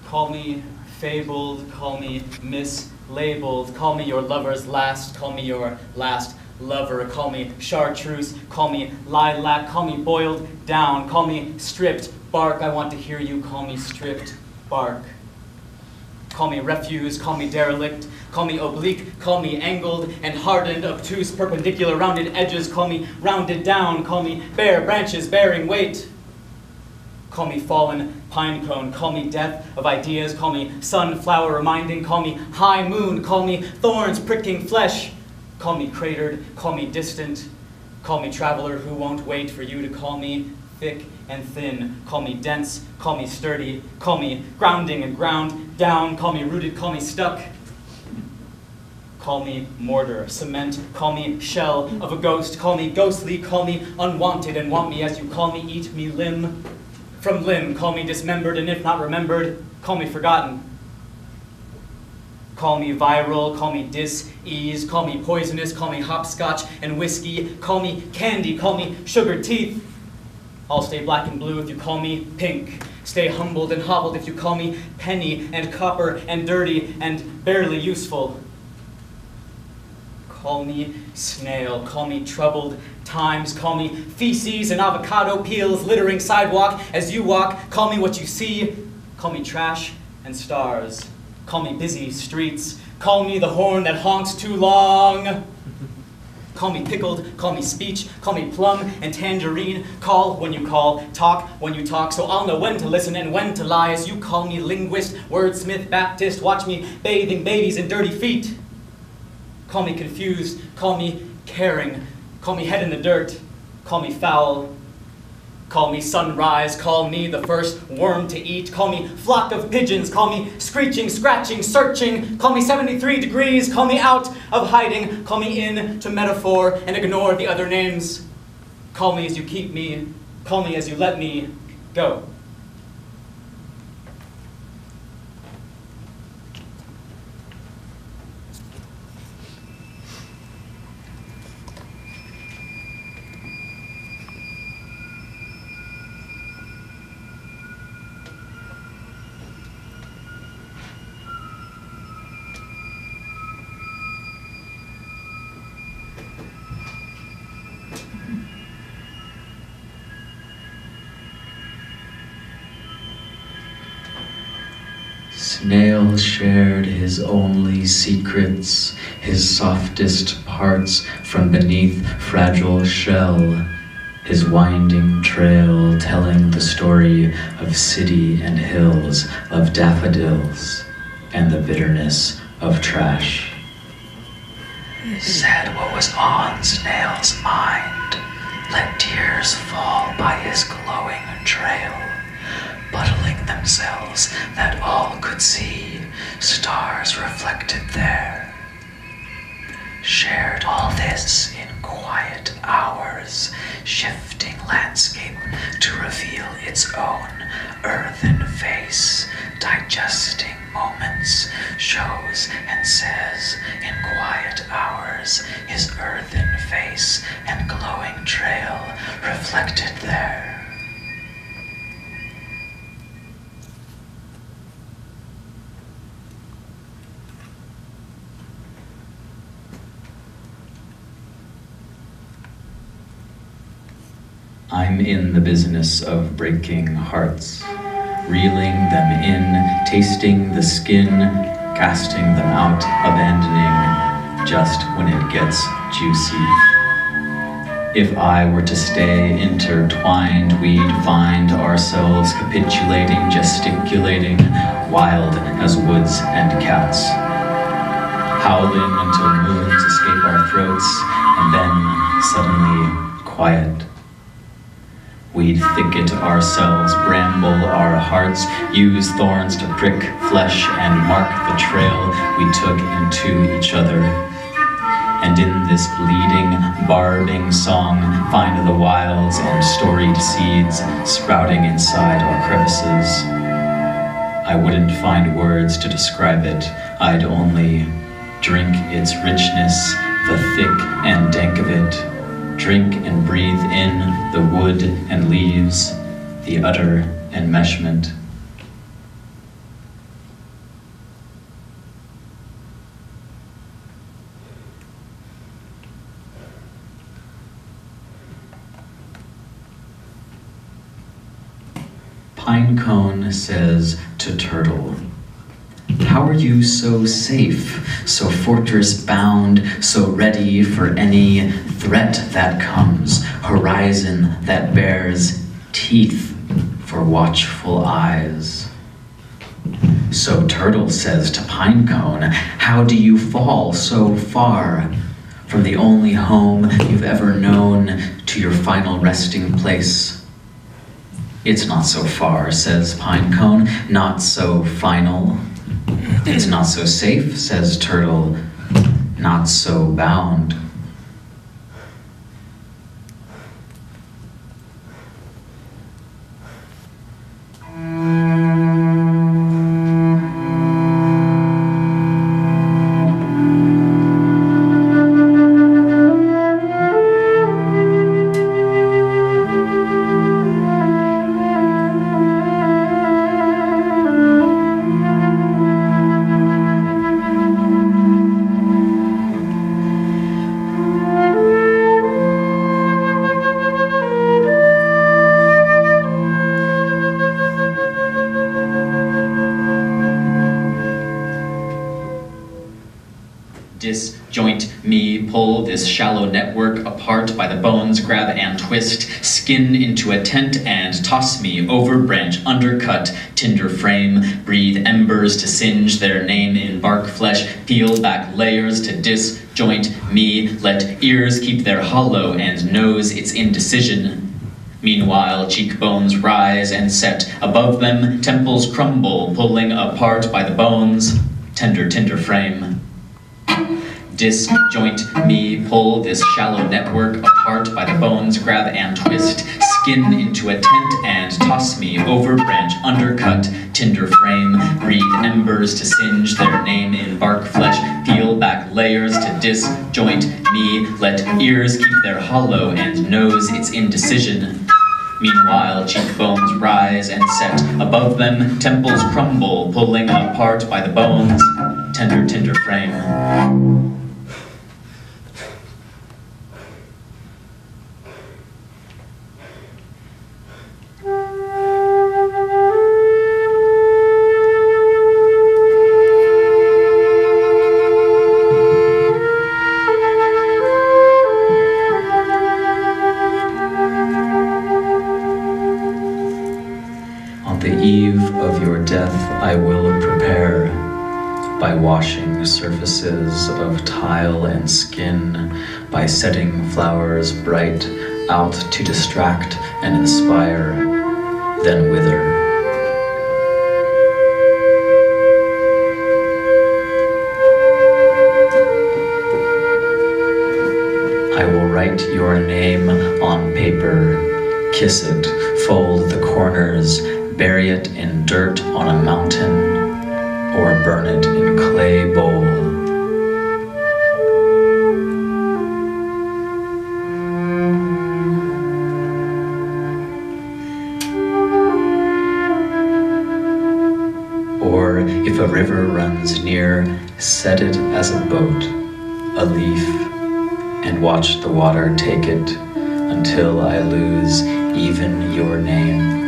Call me fabled, call me mislabeled, call me your lover's last, call me your last lover, call me chartreuse, call me lilac, call me boiled down, call me stripped bark, I want to hear you call me stripped bark. Call me refuse, call me derelict, call me oblique, call me angled and hardened, obtuse, perpendicular, rounded edges, call me rounded down, call me bare branches bearing weight. Call me fallen pine cone, call me death of ideas, call me sunflower reminding, call me high moon, call me thorns pricking flesh, call me cratered, call me distant, call me traveler who won't wait for you to call me thick and thin, call me dense, call me sturdy, call me grounding and ground down, call me rooted, call me stuck. Call me mortar, cement, call me shell of a ghost, call me ghostly, call me unwanted and want me as you call me, eat me limb from limb, call me dismembered and if not remembered, call me forgotten. Call me viral, call me dis-ease, call me poisonous, call me hopscotch and whiskey, call me candy, call me sugar teeth. I'll stay black and blue if you call me pink. Stay humbled and hobbled if you call me penny and copper and dirty and barely useful. Call me snail, call me troubled times, call me feces and avocado peels littering sidewalk as you walk, call me what you see, call me trash and stars, call me busy streets, call me the horn that honks too long. Call me pickled, call me speech, call me plum and tangerine, call when you call, talk when you talk, so I'll know when to listen and when to lie as you call me linguist, wordsmith, Baptist, watch me bathing babies in dirty feet. Call me confused, call me caring, call me head in the dirt, call me foul, call me sunrise, call me the first worm to eat, call me flock of pigeons, call me screeching, scratching, searching, call me 73 degrees, call me out of hiding, call me in to metaphor and ignore the other names. Call me as you keep me, call me as you let me go. Snail shared his only secrets, his softest parts from beneath fragile shell, his winding trail telling the story of city and hills, of daffodils, and the bitterness of trash. Said what was on Snail's mind, let tears fall by his glowing trail, puddling themselves that all could see, stars reflected there. Shared all this in quiet hours, shifting landscape to reveal its own earthen face, digesting moments, shows and says in quiet hours, his earthen face and glowing trail reflected there. I'm in the business of breaking hearts, reeling them in, tasting the skin, casting them out, abandoning just when it gets juicy. If I were to stay intertwined, we'd find ourselves capitulating, gesticulating, wild as woods and cats, howling until moons escape our throats, and then suddenly quiet. We'd thicket ourselves, bramble our hearts, use thorns to prick flesh and mark the trail we took into each other. And in this bleeding, barbing song, find the wilds and storied seeds sprouting inside our crevices. I wouldn't find words to describe it, I'd only drink its richness, the thick and dank of it. Drink and breathe in the wood and leaves, the utter enmeshment. Pinecone says to Turtle, "How are you so safe, so fortress bound, so ready for any threat that comes, horizon that bears teeth for watchful eyes?" So Turtle says to Pinecone, "How do you fall so far from the only home you've ever known to your final resting place?" "It's not so far," says Pinecone, "not so final." "It's not so safe," says Turtle, "not so bound." Disjoint me, pull this shallow network apart by the bones, grab and twist, skin into a tent and toss me over branch, undercut, tinder frame, breathe embers to singe their name in bark flesh, peel back layers to disjoint me, let ears keep their hollow and nose its indecision. Meanwhile, cheekbones rise and set above them, temples crumble, pulling apart by the bones, tinder frame. Disjoint me, pull this shallow network apart by the bones, grab and twist, skin into a tent and toss me over branch, undercut, tinder frame, breathe embers to singe their name in bark flesh, peel back layers to disjoint me, let ears keep their hollow and nose its indecision. Meanwhile, cheekbones rise and set above them, temples crumble, pulling apart by the bones, tinder frame. On the eve of your death I will prepare, by washing surfaces of tile and skin, by setting flowers bright out to distract and inspire, then wither. I will write your name on paper, kiss it, fold the corners, bury it in dirt on a mountain, or burn it in clay bowl. Or if a river runs near, set it as a boat, a leaf, and watch the water take it until I lose even your name.